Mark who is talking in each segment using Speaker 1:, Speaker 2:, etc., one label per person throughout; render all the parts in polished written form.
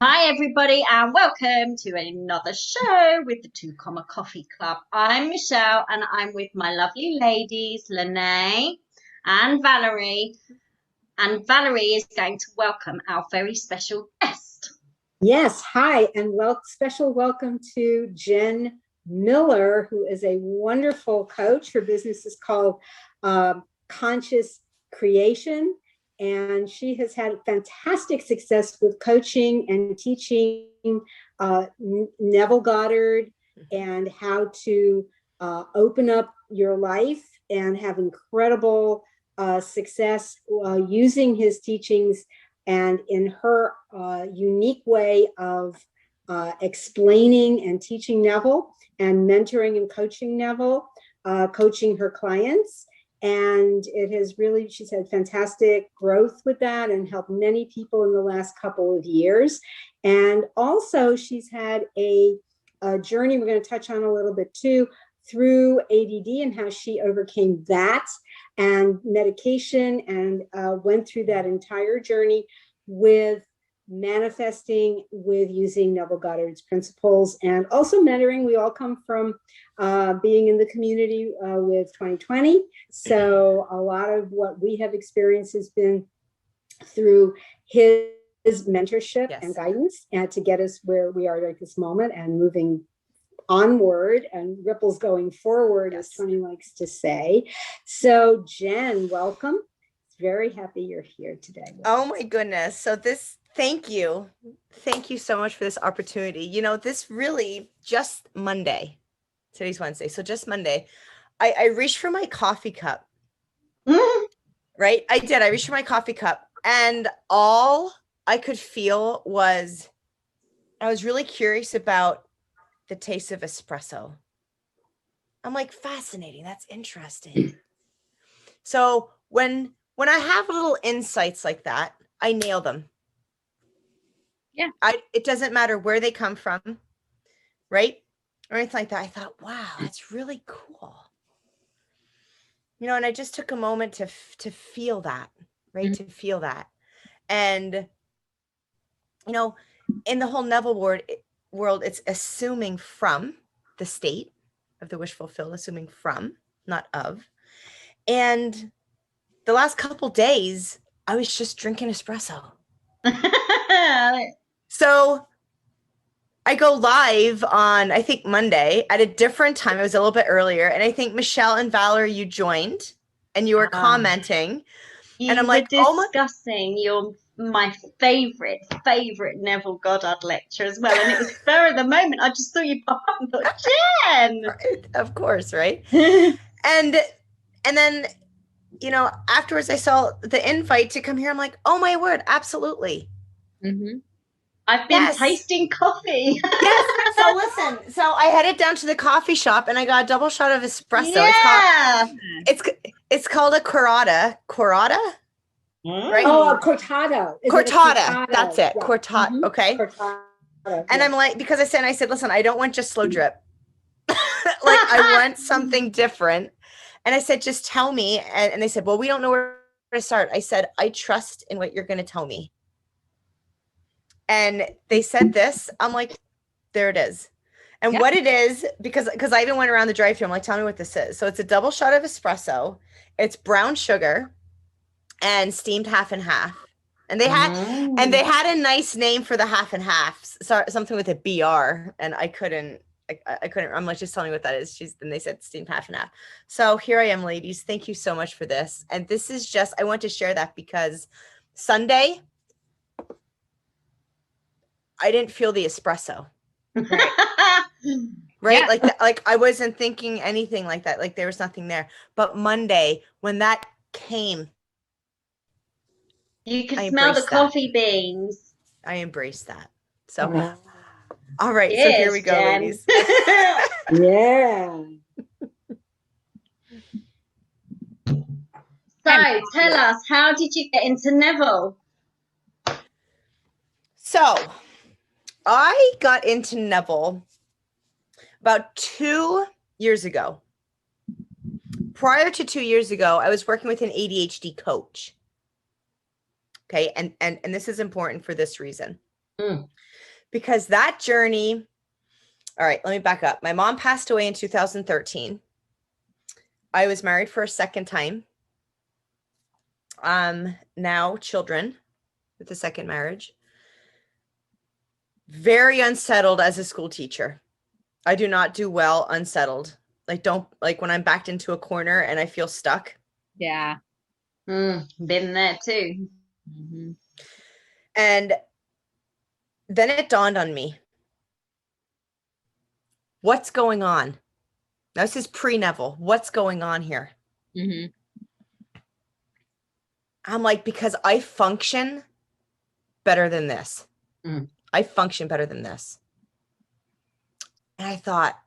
Speaker 1: Hi, everybody, and welcome to another show with the Two Comma Coffee Club. I'm Michelle, and I'm with my lovely ladies, Lene and Valerie. And Valerie is going to welcome our very special guest.
Speaker 2: Yes, hi, and special welcome to Jen Miller, who is a wonderful coach. Her business is called Conscious Creation, and she has had fantastic success with coaching and teaching Neville Goddard and how to open up your life and have incredible success using his teachings and in her unique way of explaining and teaching Neville and mentoring and coaching Neville, coaching her clients. And she's had fantastic growth with that and helped many people in the last couple of years. And also she's had a journey we're going to touch on a little bit too, through ADD and how she overcame that and medication and went through that entire journey with manifesting, with using Neville Goddard's principles, and also mentoring. We all come from being in the community with 2020. So a lot of what we have experienced has been through his mentorship and guidance and to get us where we are at this moment and moving onward and ripples going forward, as Tony likes to say. So Jen, welcome. Very happy you're here today.
Speaker 3: Oh my goodness. So thank you. Thank you so much for this opportunity. You know, this really just Monday, today's Wednesday. So just Monday, I reached for my coffee cup, right? I did. I reached for my coffee cup and all I could feel was, I was really curious about the taste of espresso. I'm like, fascinating. That's interesting. So when I have little insights like that, I nail them.
Speaker 1: Yeah.
Speaker 3: It doesn't matter where they come from, right? Or anything like that. I thought, wow, that's really cool. You know, and I just took a moment to feel that, right? To feel that. And, you know, in the whole Neville world, it's assuming from the state of the wish fulfilled, assuming from, not of. And the last couple days, I was just drinking espresso. So I go live on, I think, Monday at a different time. It was a little bit earlier. And I think Michelle and Valerie, you joined and you were commenting.
Speaker 1: And I'm like, discussing my favorite Neville Goddard lecture as well. And it was spur of the moment. I just saw you pop up and thought, Jen!
Speaker 3: Of course, right? And then, you know, afterwards I saw the invite to come here. I'm like, oh my word, absolutely.
Speaker 1: I've been tasting coffee.
Speaker 3: Yes. So listen, so I headed down to the coffee shop and I got a double shot of espresso.
Speaker 1: Yeah.
Speaker 3: It's called a cortado. Right?
Speaker 2: Oh, a cortado.
Speaker 3: Cortada. That's it.
Speaker 2: Yeah.
Speaker 3: Cortada. Okay.
Speaker 2: Cortada,
Speaker 3: and I'm like, because I said, listen, I don't want just slow drip. Like I want something different. And I said, just tell me. And they said, well, we don't know where to start. I said, I trust in what you're going to tell me. And they said this, I'm like, there it is. And what it is, because I even went around the drive-thru, I'm like, tell me what this is. So it's a double shot of espresso. It's brown sugar and steamed half and half. And they had a nice name for the half and half. So something with a BR. And I couldn't, I'm like, just tell me what that is. Then they said steamed half and half. So here I am, ladies. Thank you so much for this. And this is just, I want to share that because Sunday, I didn't feel the espresso. Right. Yeah. Like I wasn't thinking anything like that. Like there was nothing there. But Monday, when that came,
Speaker 1: you could smell the coffee beans.
Speaker 3: I embraced that. So, all right. Cheers, so here we go, Jen. Ladies.
Speaker 2: Yeah.
Speaker 1: So tell us, how did you get into Neville?
Speaker 3: So I got into Neville about 2 years ago. Prior to 2 years ago, I was working with an ADHD coach. Okay. And this is important for this reason.
Speaker 1: Mm.
Speaker 3: Because that journey, all right, let me back up. My mom passed away in 2013. I was married for a second time. Now children with the second marriage. Very unsettled as a school teacher. I do not do well unsettled. Like when I'm backed into a corner and I feel stuck.
Speaker 1: Yeah. Been there too.
Speaker 2: Mm-hmm.
Speaker 3: And then it dawned on me. What's going on? Now, this is pre-Neville. What's going on here?
Speaker 2: Mm-hmm.
Speaker 3: I'm like, because I function better than this. I function better than this. And I thought,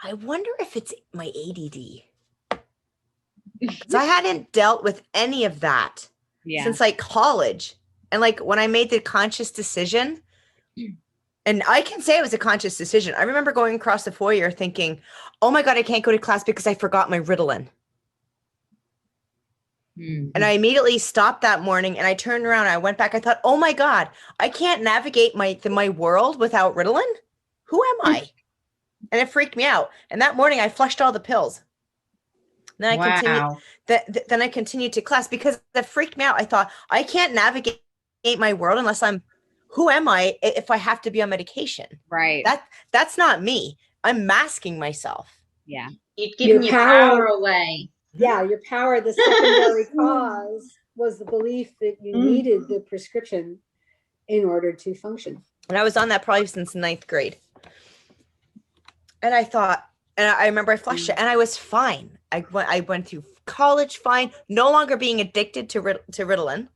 Speaker 3: I wonder if it's my ADD. Because I hadn't dealt with any of that since like college. And like when I made the conscious decision, and I can say it was a conscious decision. I remember going across the foyer thinking, oh my God, I can't go to class because I forgot my Ritalin. And I immediately stopped that morning and I turned around and I went back. I thought, oh my God, I can't navigate my world without Ritalin. Who am I? And it freaked me out. And that morning I flushed all the pills. Then I continued to class because that freaked me out. I thought, I can't navigate my world unless who am I if I have to be on medication?
Speaker 2: Right.
Speaker 3: That's not me. I'm masking myself.
Speaker 2: Yeah.
Speaker 1: You've given your power away.
Speaker 2: Yeah, your power, the secondary cause was the belief that you needed the prescription in order to function.
Speaker 3: And I was on that probably since 9th grade. And I thought, and I remember I flushed it and I was fine. I went through college fine, no longer being addicted to Ritalin,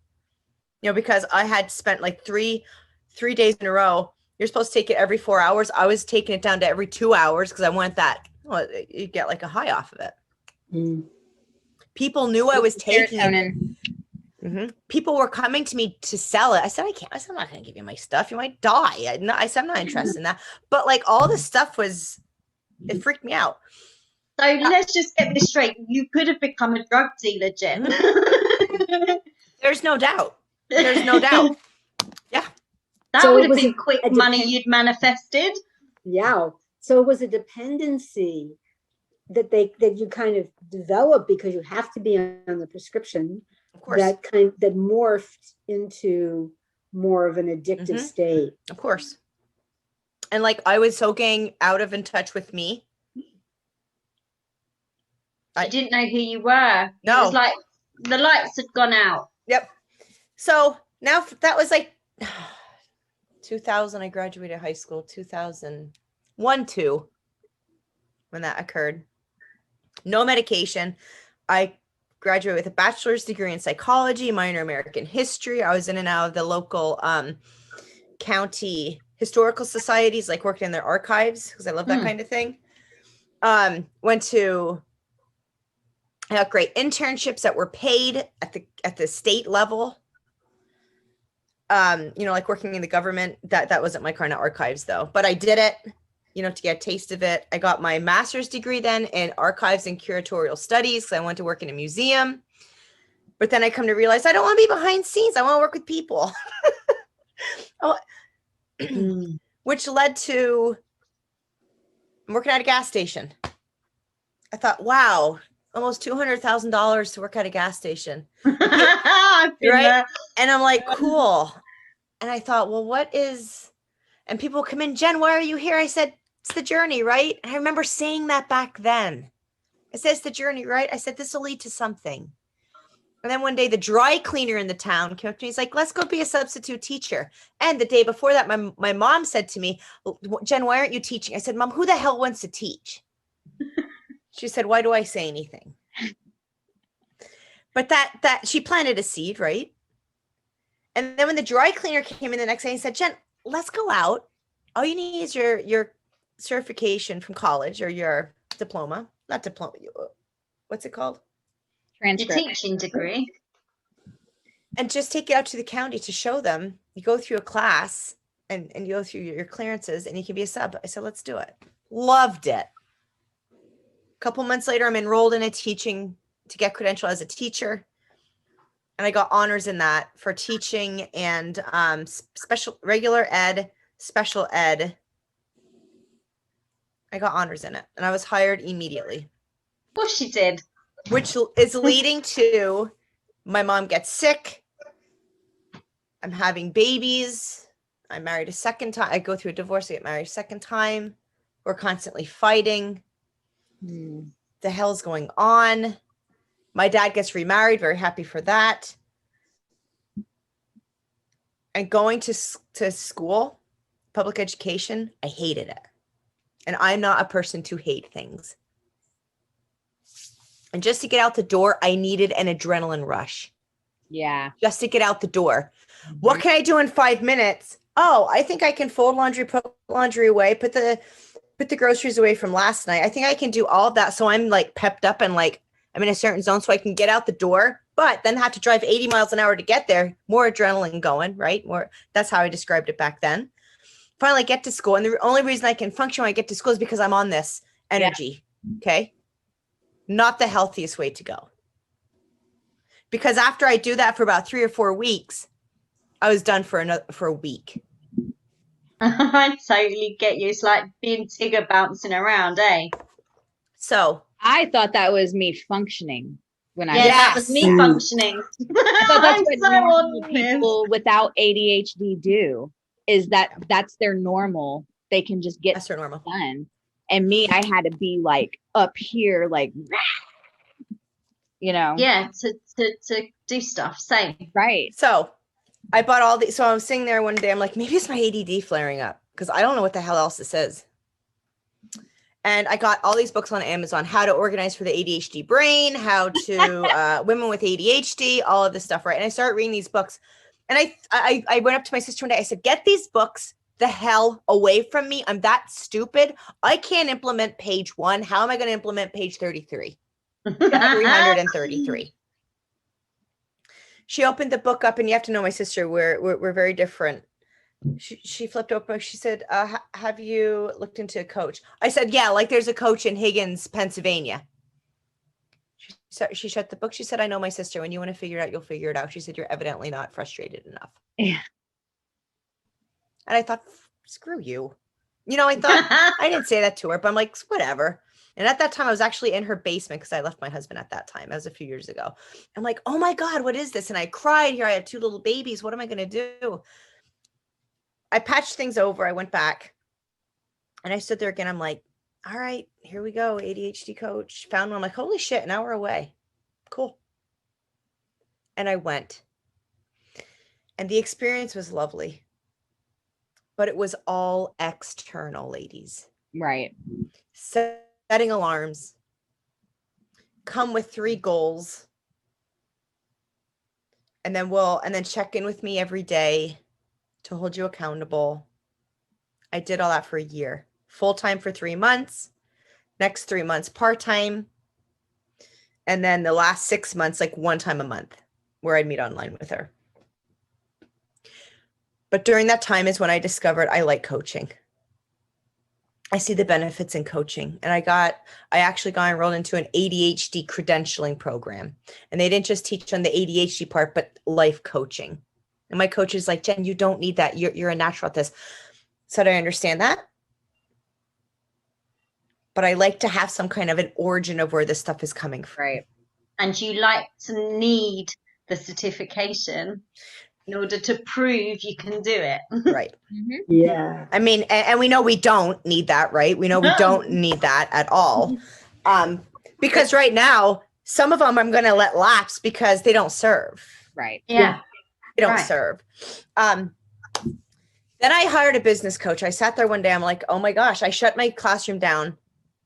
Speaker 3: because I had spent like three days in a row. You're supposed to take it every 4 hours. I was taking it down to every 2 hours because I want that. Well, you get like a high off of it. People knew I was taking it. People were coming to me to sell it. I said, I can't. I said, I'm not going to give you my stuff. You might die. I said, I'm not interested in that. But like all this stuff it freaked me out.
Speaker 1: So let's just get this straight. You could have become a drug dealer, Jen.
Speaker 3: There's no doubt. There's no doubt. Yeah.
Speaker 1: That would have been quick money you'd manifested.
Speaker 2: Yeah. So it was a dependency that you kind of develop because you have to be on the prescription. Of course. That morphed into more of an addictive state.
Speaker 3: Of course. And like I was so getting out of in touch with me.
Speaker 1: I didn't know who you were.
Speaker 3: No.
Speaker 1: It was like the lights had gone out.
Speaker 3: Yep. So now that was like 2000. I graduated high school, 2001, 2, when that occurred. No medication. I graduated with a bachelor's degree in psychology, minor American history. I was in and out of the local county historical societies, like working in their archives because I love that kind of thing. I got great internships that were paid at the state level. Like working in the government. That wasn't my kind of archives though, but I did it. To get a taste of it. I got my master's degree then in archives and curatorial studies because I went to work in a museum. But then I come to realize I don't want to be behind scenes. I want to work with people. Which led to working at a gas station. I thought, wow, almost $200,000 to work at a gas station. Right? And I'm like, cool. And I thought, well, and people come in, Jen, why are you here? I said, it's the journey, right? And I remember saying that back then. I said, it's the journey, right? I said, this will lead to something. And then one day the dry cleaner in the town came up to me. He's like, let's go be a substitute teacher. And the day before that, my mom said to me, Jen, why aren't you teaching? I said, Mom, who the hell wants to teach? She said, why do I say anything? But that she planted a seed, right? And then when the dry cleaner came in the next day, he said, Jen, let's go out. All you need is your certification from college or your diploma. Not diploma. What's it called?
Speaker 1: Transcript. Your teaching degree.
Speaker 3: And just take it out to the county to show them. You go through a class and you go through your clearances and you can be a sub. I said, let's do it. Loved it. A couple months later, I'm enrolled in a teaching to get credentialed as a teacher. And I got honors in that for teaching and regular ed, special ed. I got honors in it, and I was hired immediately.
Speaker 1: Of course she did.
Speaker 3: Which is leading to my mom gets sick. I'm having babies. I'm married a second time. I go through a divorce. I get married a second time. We're constantly fighting. The hell's going on? My dad gets remarried. Very happy for that. And going to school, public education, I hated it. And I'm not a person to hate things. And just to get out the door, I needed an adrenaline rush.
Speaker 4: Yeah.
Speaker 3: Just to get out the door. What can I do in 5 minutes? Oh, I think I can fold laundry, put laundry away, put the groceries away from last night. I think I can do all of that. So I'm like pepped up and like I'm in a certain zone so I can get out the door, but then have to drive 80 miles an hour to get there. More adrenaline going, right? That's how I described it back then. Finally get to school. And the only reason I can function when I get to school is because I'm on this energy. Yeah. Okay. Not the healthiest way to go. Because after I do that for about 3 or 4 weeks, I was done for a week.
Speaker 1: I totally get you. It's like being Tigger bouncing around, eh?
Speaker 3: So
Speaker 4: I thought that was me functioning when I
Speaker 1: yeah,
Speaker 4: was.
Speaker 1: that was me functioning.
Speaker 4: I thought that's what
Speaker 1: so
Speaker 4: normal people without ADHD do. Is that's their normal. They can just get
Speaker 3: that's their normal
Speaker 4: done. And me, I had to be like up here, like, you know.
Speaker 1: Yeah, to do stuff. Same.
Speaker 4: Right.
Speaker 3: So I bought all these. So I was sitting there one day. I'm like, maybe it's my ADD flaring up because I don't know what the hell else this is. And I got all these books on Amazon, how to organize for the ADHD brain, how to women with ADHD, all of this stuff, right? And I started reading these books. And I went up to my sister one day. I said, get these books the hell away from me. I'm that stupid. I can't implement page 1. How am I going to implement page 33? 333. She opened the book up, and you have to know my sister. We're very different. She flipped open. She said, have you looked into a coach? I said, yeah, like there's a coach in Higgins, Pennsylvania. She shut the book. She said, I know my sister. When you want to figure it out, you'll figure it out. She said, you're evidently not frustrated enough.
Speaker 4: Yeah.
Speaker 3: And I thought, screw you. You know, I thought, I didn't say that to her, but I'm like, whatever. And at that time, I was actually in her basement because I left my husband at that time. That was a few years ago. I'm like, oh my God, what is this? And I cried. Here I had 2 little babies. What am I going to do? I patched things over. I went back and I stood there again. I'm like, all right, here we go. ADHD coach. Found one. I'm like, holy shit, an hour away. Cool. And I went. And the experience was lovely. But it was all external, ladies.
Speaker 4: Right.
Speaker 3: Setting alarms. Come with 3 goals. And then check in with me every day to hold you accountable. I did all that for a year. Full-time for 3 months. Next 3 months part-time. And then the last 6 months, like 1 time a month, where I'd meet online with her. But during that time is when I discovered I like coaching. I see the benefits in coaching. And I actually got enrolled into an ADHD credentialing program. And they didn't just teach on the ADHD part, but life coaching. And my coach is like, Jen, you don't need that. You're a natural at this. So I understand that. But I like to have some kind of an origin of where this stuff is coming from.
Speaker 4: Right.
Speaker 1: And you like to need the certification in order to prove you can do it.
Speaker 3: Right.
Speaker 2: Mm-hmm. Yeah.
Speaker 3: I mean, and we know we don't need that, right? We know we don't need that at all. Because right now, some of them I'm going to let lapse because they don't serve.
Speaker 4: Right.
Speaker 1: Yeah.
Speaker 3: They don't serve. Then I hired a business coach. I sat there one day. I'm like, oh my gosh, I shut my classroom down.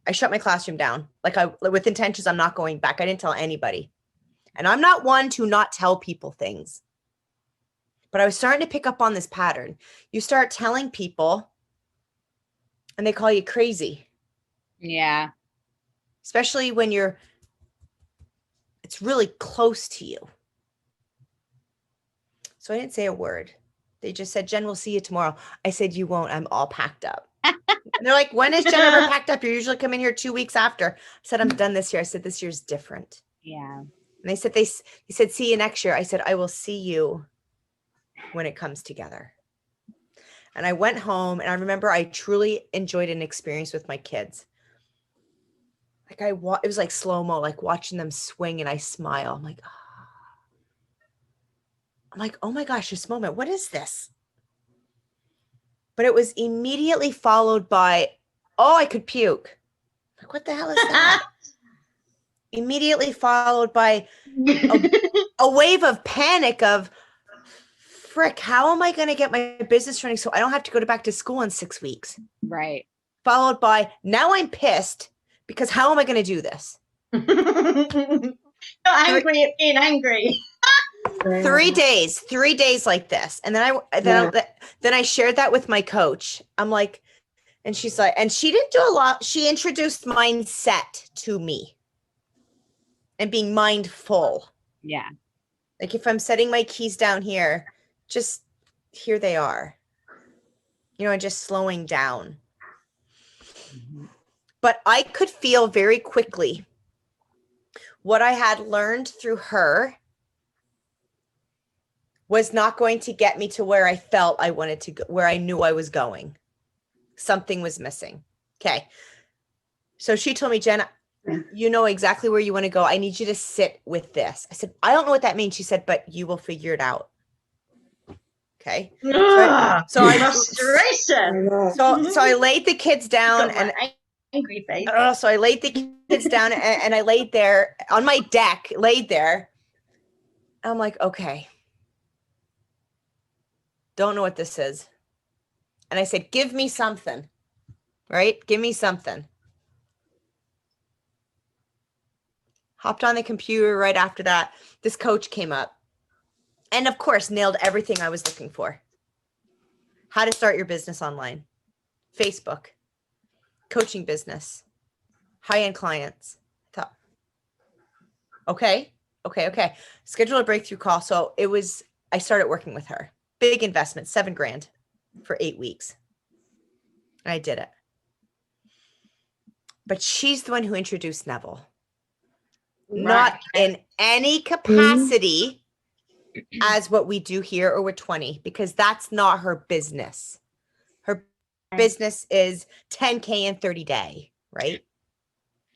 Speaker 3: Like with intentions, I'm not going back. I didn't tell anybody. And I'm not one to not tell people things. But I was starting to pick up on this pattern. You start telling people and they call you crazy.
Speaker 4: Yeah.
Speaker 3: Especially when it's really close to you. So I didn't say a word. They just said, Jen, we'll see you tomorrow. I said, you won't. I'm all packed up. And they're like, when is Jen ever packed up? You usually come in here 2 weeks after. I said, I'm done this year. I said, this year's different.
Speaker 4: Yeah.
Speaker 3: And they said, see you next year. I said, I will see you when it comes together. And I went home, and I remember I truly enjoyed an experience with my kids. Like it was like slow-mo, like watching them swing, and I smile. I'm like, oh my gosh, this moment, what is this? But it was immediately followed by, oh, I could puke. Like, what the hell is that? Immediately followed by a wave of panic of, frick, how am I going to get my business running so I don't have to go back to school in 6 weeks?
Speaker 4: Right.
Speaker 3: Followed by, now I'm pissed because how am I going to do this?
Speaker 1: Not angry at being angry.
Speaker 3: 3 days like this. And then I shared that with my coach. I'm like, and she's like, and she didn't do a lot. She introduced mindset to me and being mindful.
Speaker 4: Yeah.
Speaker 3: Like if I'm setting my keys down here, just here they are, and just slowing down.
Speaker 4: Mm-hmm.
Speaker 3: But I could feel very quickly what I had learned through her was not going to get me to where I felt I wanted to go, where I knew I was going. Something was missing. Okay. So she told me, Jen, you know exactly where you want to go. I need you to sit with this. I said, I don't know what that means. She said, but you will figure it out. Okay. So
Speaker 1: frustration.
Speaker 3: So I laid the kids down and
Speaker 1: angry face.
Speaker 3: So I laid the kids down and I laid there on my deck, I'm like, okay. Don't know what this is. And I said, give me something, right? Give me something. Hopped on the computer right after that. This coach came up and of course nailed everything I was looking for. How to start your business online, Facebook, coaching business, high-end clients. I thought, okay. Schedule a breakthrough call. So I started working with her. Big investment, $7,000 for 8 weeks. And I did it. But she's the one who introduced Neville. Right. Not in any capacity as what we do here or with 20, because that's not her business. Her business is 10K in 30 day, right?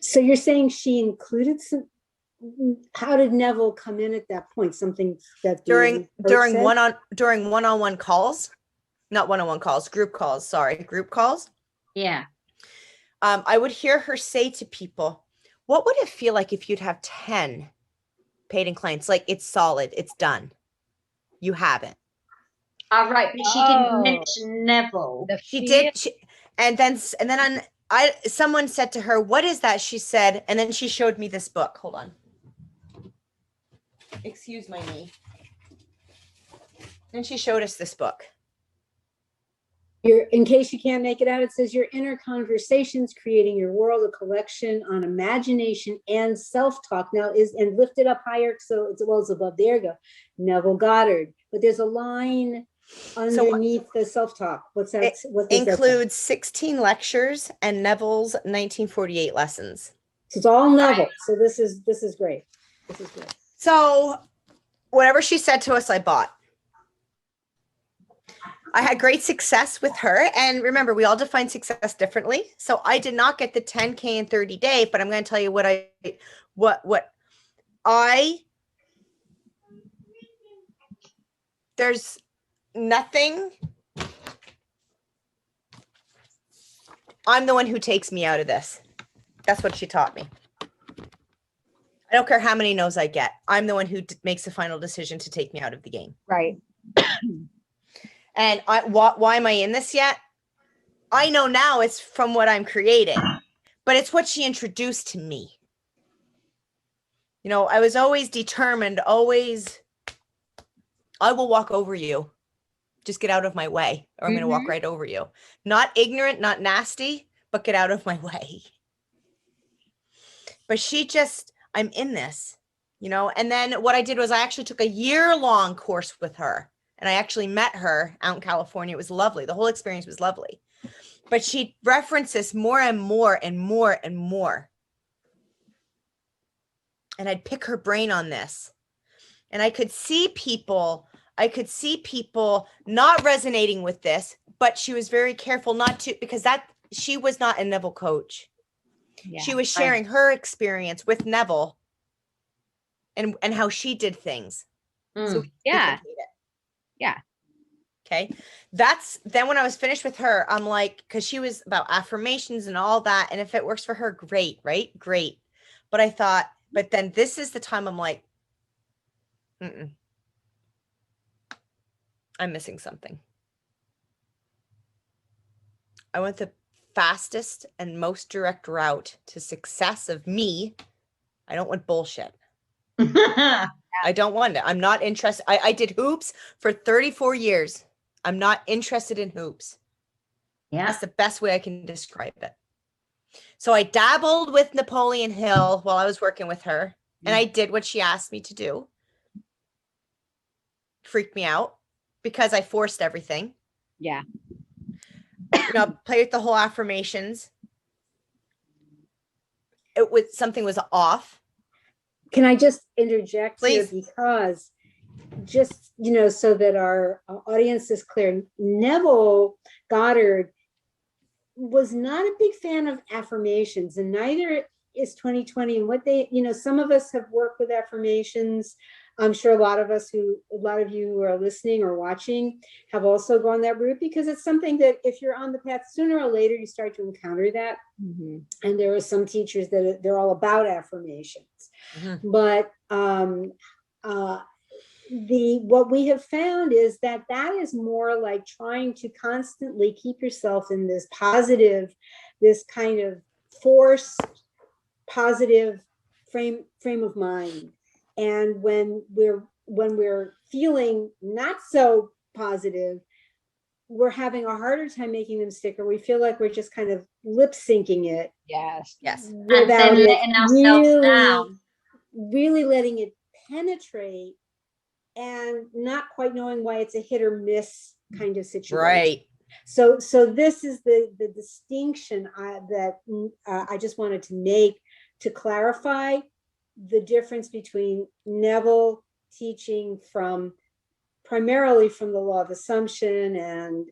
Speaker 2: So you're saying she included some, how did Neville come in at that point? Something that
Speaker 3: during one-on-one calls, not one-on-one calls, group calls.
Speaker 1: Yeah.
Speaker 3: I would hear her say to people, what would it feel like if you'd have 10 paid-in clients? Like it's solid, it's done. You have it.
Speaker 1: All right, but she didn't mention Neville.
Speaker 3: She did. And then someone said to her, what is that? She said, and then she showed me this book. Hold on. Excuse my knee. And she showed us this book.
Speaker 2: In case you can't make it out, it says your inner conversations, creating your world, a collection on imagination and self-talk. Now and lift it up higher so it's above. There you go. Neville Goddard. But there's a line underneath the self-talk. What's that? What
Speaker 3: includes 16 lectures and Neville's 1948 lessons.
Speaker 2: So it's all Neville. So this is great. This is great.
Speaker 3: So whatever she said to us, I bought. I had great success with her. And remember, we all define success differently. So I did not get the 10K in 30 days, but I'm going to tell you there's nothing. I'm the one who takes me out of this. That's what she taught me. I don't care how many no's I get. I'm the one who makes the final decision to take me out of the game.
Speaker 4: Right.
Speaker 3: And why am I in this yet? I know now it's from what I'm creating, but it's what she introduced to me. I was always determined, I will walk over you. Just get out of my way, or I'm going to walk right over you. Not ignorant, not nasty, but get out of my way. But I'm in this, and then what I did was I actually took a year-long course with her. And I actually met her out in California. It was lovely. The whole experience was lovely. But she referenced this more and more and more and more. and I'd pick her brain on this. And I could see people not resonating with this, but she was very careful not to, because she was not a Neville coach.
Speaker 4: Yeah.
Speaker 3: She was sharing her experience with Neville and how she did things. So we
Speaker 4: Yeah.
Speaker 3: duplicate it.
Speaker 4: Yeah.
Speaker 3: Okay. Then when I was finished with her, I'm like, because she was about affirmations and all that. And if it works for her, great, right? Great. But I thought, but then this is the time I'm like, I'm missing something. I went the fastest and most direct route to success of me. I don't want bullshit. I don't want it. I'm not interested. I did hoops for 34 years. I'm not interested in hoops.
Speaker 1: Yeah.
Speaker 3: That's the best way I can describe it. So I dabbled with Napoleon Hill while I was working with her, and I did what she asked me to do. Freaked me out because I forced everything.
Speaker 4: Yeah.
Speaker 3: Play with the whole affirmations. Something was off.
Speaker 2: Can I just interject
Speaker 3: Please.
Speaker 2: here, because just, so that our audience is clear, Neville Goddard was not a big fan of affirmations, and neither is 2020. And what they, some of us have worked with affirmations. I'm sure a lot of you who are listening or watching have also gone that route, because it's something that if you're on the path, sooner or later you start to encounter that. Mm-hmm. And there are some teachers that they're all about affirmations. Mm-hmm. But what we have found is that is more like trying to constantly keep yourself in this positive, this kind of forced positive frame of mind. And when we're feeling not so positive, we're having a harder time making them stick, or we feel like we're just kind of lip syncing it.
Speaker 3: Yes.
Speaker 2: Without
Speaker 1: and then letting ourselves down.
Speaker 2: Really letting it penetrate and not quite knowing why it's a hit or miss kind of situation.
Speaker 3: Right.
Speaker 2: So this is the distinction that I just wanted to make, to clarify the difference between Neville teaching primarily from the law of assumption and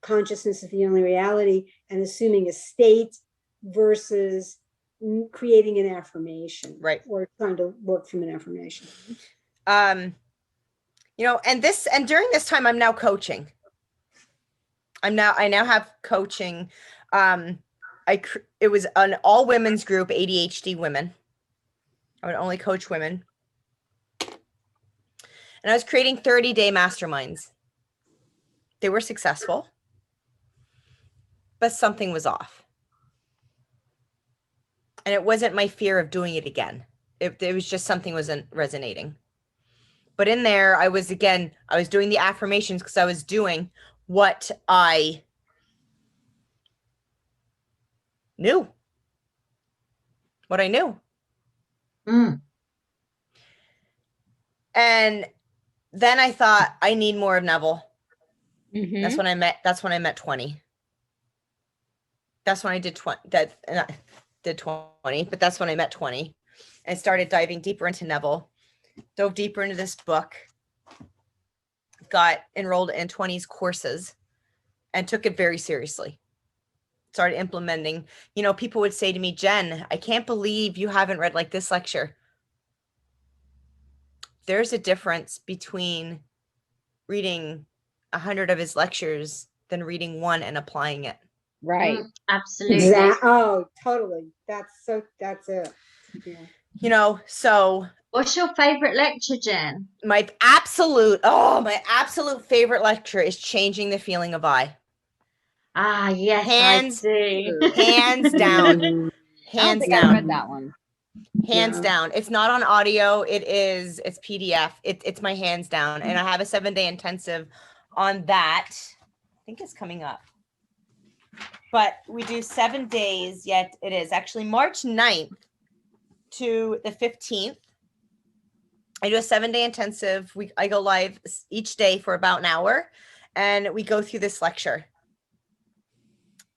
Speaker 2: consciousness is the only reality, and assuming a state, versus creating an affirmation,
Speaker 3: right,
Speaker 2: or trying to work from an affirmation.
Speaker 3: And during this time, I'm now coaching. I now have coaching. It was an all women's group, ADHD women. I would only coach women. And I was creating 30-day masterminds. They were successful, but something was off. And it wasn't my fear of doing it again. It was just something wasn't resonating. But in there, I was doing the affirmations because I was doing what I knew. What I knew. And then I thought, I need more of Neville. Mm-hmm. That's when I met 20. That's when I did 20. Did 20, but that's when I met 20 and started diving deeper into Neville, dove deeper into this book, got enrolled in 20's courses and took it very seriously. Started implementing. People would say to me, Jen, I can't believe you haven't read like this lecture. There's a difference between reading 100 of his lectures than reading one and applying it.
Speaker 4: Right.
Speaker 1: Absolutely.
Speaker 2: Oh, totally. That's it. Yeah.
Speaker 3: So
Speaker 1: what's your favorite lecture, Jen?
Speaker 3: My absolute favorite lecture is Changing the Feeling of I.
Speaker 1: Ah, yes,
Speaker 3: hands
Speaker 1: down.
Speaker 3: Hands down.
Speaker 4: I read that one.
Speaker 3: Hands down. It's not on audio. It's PDF. It's my hands down. And I have a 7-day intensive on that. I think it's coming up. But we do 7 days, yet it is actually March 9th to the 15th. I do a 7-day intensive. I go live each day for about an hour, and we go through this lecture.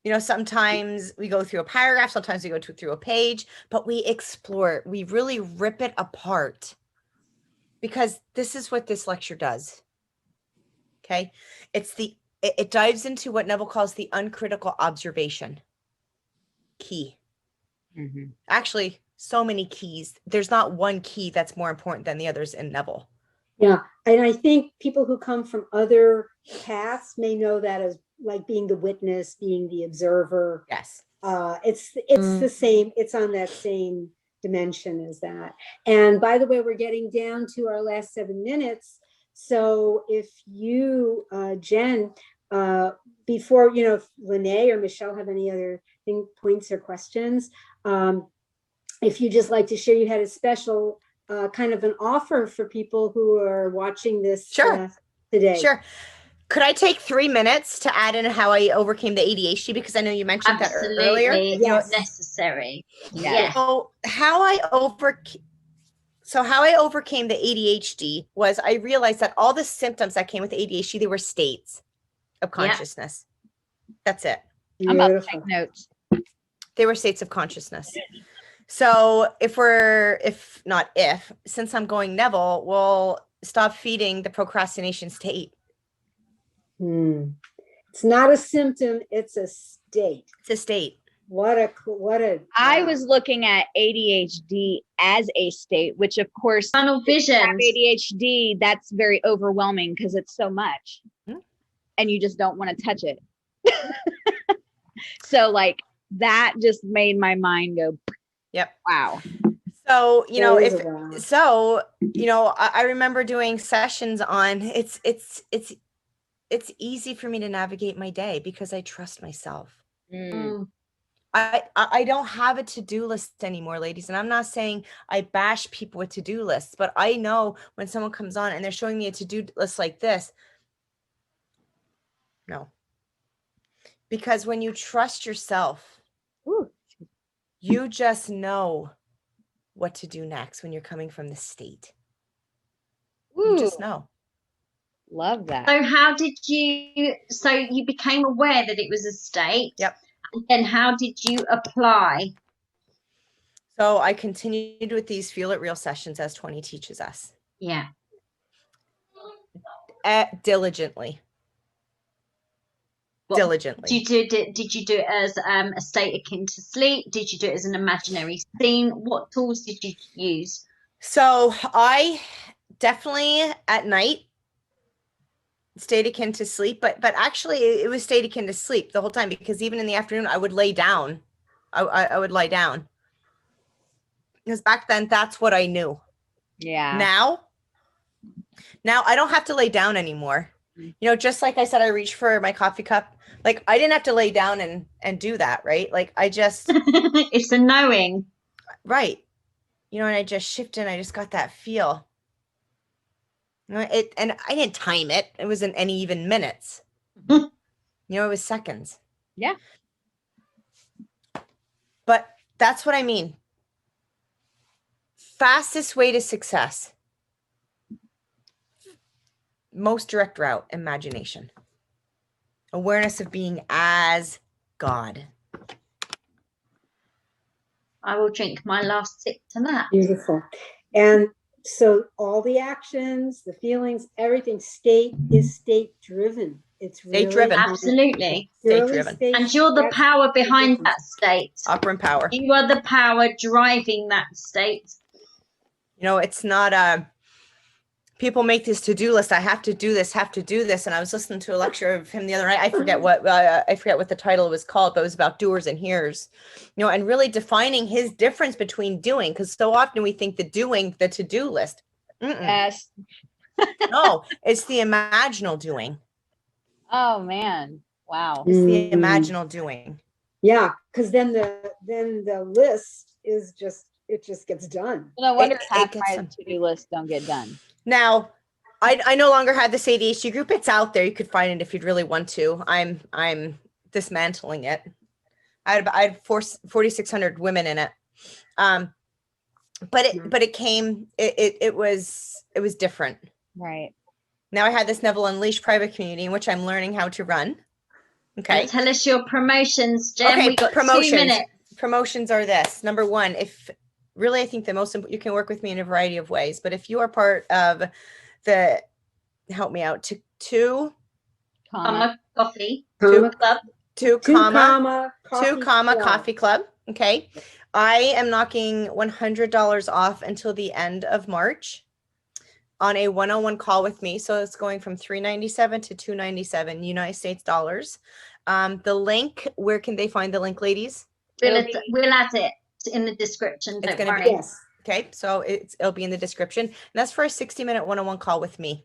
Speaker 3: You know, sometimes we go through a paragraph, sometimes we go through a page, but we explore it. We really rip it apart, because this is what this lecture does. Okay. It dives into what Neville calls the uncritical observation key. Actually, so many keys. There's not one key that's more important than the others in Neville.
Speaker 2: Yeah. And I think people who come from other paths may know that as like being the witness, being the observer.
Speaker 3: Yes.
Speaker 2: It's the same. It's on that same dimension as that. And by the way, we're getting down to our last 7 minutes. So if you, Jen, before, you know, if Lene or Michelle have any other points or questions, if you just like to share, you had a special kind of an offer for people who are watching this today.
Speaker 3: Sure. Could I take 3 minutes to add in how I overcame the ADHD? Because I know you mentioned that earlier.
Speaker 1: Yes. Necessary.
Speaker 3: Yeah. So how I overcame the ADHD was I realized that all the symptoms that came with ADHD, they were states of consciousness. That's it.
Speaker 4: I'm about to take notes.
Speaker 3: They were states of consciousness. So since I'm going Neville, we'll stop feeding the procrastination state.
Speaker 2: It's not a symptom, it's a state.
Speaker 3: It's a state.
Speaker 4: I was looking at ADHD as a state, which of course,
Speaker 1: tunnel vision.
Speaker 4: ADHD, that's very overwhelming because it's so much and you just don't want to touch it. So like that just made my mind go,
Speaker 3: yep.
Speaker 4: Wow.
Speaker 3: So, you know, I remember doing sessions on it's easy for me to navigate my day because I trust myself. I don't have a to-do list anymore, ladies. And I'm not saying I bash people with to-do lists, but I know when someone comes on and they're showing me a to-do list like this, no. Because when you trust yourself, you just know what to do next when you're coming from the state. You just know.
Speaker 4: Love that.
Speaker 1: So you became aware that it was a state?
Speaker 3: Yep.
Speaker 1: And how did you apply?
Speaker 3: So I continued with these Feel It Real sessions as 20 teaches us.
Speaker 1: Yeah.
Speaker 3: Diligently.
Speaker 1: Did you do it as a state akin to sleep? Did you do it as an imaginary scene? What tools did you use?
Speaker 3: So I definitely at night state akin to sleep, but actually it was state akin to sleep the whole time, because even in the afternoon I would lay down. I would lie down because back then that's what I knew.
Speaker 4: Yeah.
Speaker 3: Now I don't have to lay down anymore. You know, just like I said, I reached for my coffee cup. Like I didn't have to lay down and do that, right? Like I just
Speaker 1: it's a knowing,
Speaker 3: right? You know, and I just shifted and I just got that feel. And I didn't time it. It wasn't any even minutes. You know, it was seconds.
Speaker 4: Yeah.
Speaker 3: But that's what I mean. Fastest way to success. Most direct route, imagination. Awareness of being as God.
Speaker 1: I will drink my last sip to that.
Speaker 2: Beautiful. And so all the actions, the feelings, everything is state driven. It's really
Speaker 3: state driven.
Speaker 1: Absolutely.
Speaker 3: State driven.
Speaker 1: And you're the power behind that state.
Speaker 3: Operant power.
Speaker 1: You are the power driving that state.
Speaker 3: You know, it's not people make this to-do list. I have to do this, And I was listening to a lecture of him the other night. I forget what the title was called, but it was about doers and hearers, you know, and really defining his difference between doing, because so often we think the to-do list.
Speaker 4: Yes.
Speaker 3: No, it's the imaginal doing.
Speaker 4: Oh man. Wow.
Speaker 3: It's the imaginal doing.
Speaker 2: Yeah, because then the list is just gets done.
Speaker 4: No wonder half my to-do lists don't get done.
Speaker 3: Now, I no longer have this ADHD group. It's out there. You could find it if you'd really want to. I'm dismantling it. I had 4,600 women in it. But it was different.
Speaker 4: Right.
Speaker 3: Now I had this Neville Unleashed private community in which I'm learning how to run. Okay.
Speaker 1: Tell us your promotions, Jen.
Speaker 3: Okay,
Speaker 1: We got 2
Speaker 3: promotions.
Speaker 1: minutes.
Speaker 3: Promotions are this. Number one, if really, I think the most you can work with me in a variety of ways, but if you are part of the, help me out, two
Speaker 1: Coffee
Speaker 2: Comma,
Speaker 1: club.
Speaker 3: coffee club. Okay. I am knocking $100 off until the end of March on a one-on-one call with me. So it's going from $397 to $297 United States dollars. The link, where can they find the link, ladies?
Speaker 1: We'll add it in the description.
Speaker 3: It's
Speaker 1: Don't
Speaker 3: gonna
Speaker 1: worry.
Speaker 3: be,
Speaker 2: yes.
Speaker 3: okay, so it'll be in the description. And that's for a 60-minute one-on-one call with me.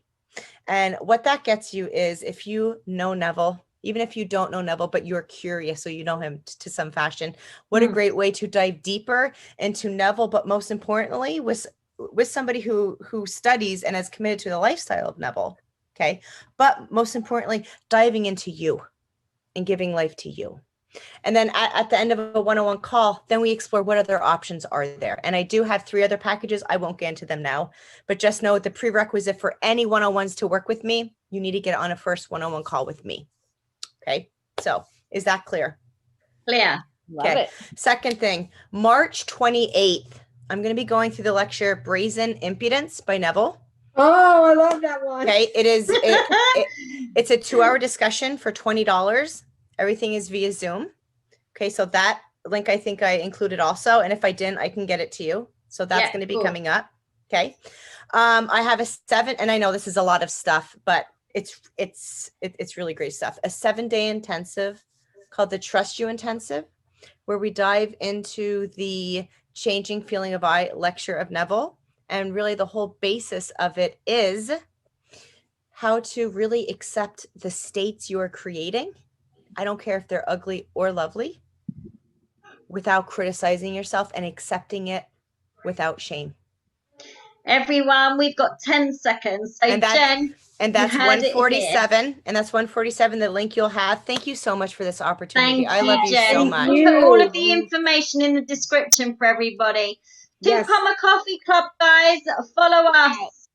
Speaker 3: And what that gets you is, if you know Neville, even if you don't know Neville, but you're curious, so you know him to some fashion, what a great way to dive deeper into Neville, but most importantly, with somebody who studies and is committed to the lifestyle of Neville. Okay. But most importantly, diving into you and giving life to you. And then at the end of a one-on-one call, then we explore what other options are there. And I do have 3 other packages. I won't get into them now, but just know the prerequisite for any one-on-ones to work with me, you need to get on a first one-on-one call with me. Okay. So is that clear?
Speaker 1: Clear.
Speaker 4: Love it.
Speaker 3: Second thing, March 28th, I'm going to be going through the lecture Brazen Impudence by Neville.
Speaker 2: Oh, I love that one.
Speaker 3: Okay. It's a 2-hour discussion for $20. Everything is via Zoom. Okay. So that link, I think I included also. And if I didn't, I can get it to you. So that's going to be coming up. Okay. I have a 7, and I know this is a lot of stuff, but it's really great stuff. A 7-day intensive called the Trust You Intensive, where we dive into the Changing Feeling of I lecture of Neville. And really the whole basis of it is how to really accept the states you are creating. I don't care if they're ugly or lovely, without criticizing yourself, and accepting it without shame.
Speaker 1: Everyone, we've got 10 seconds. So Jen,
Speaker 3: and that's 147, and that's 147, the link you'll have. Thank you so much for this opportunity. I love you so much.
Speaker 1: We'll put all of the information in the description for everybody. Two Comma Coffee Club, guys. Follow us.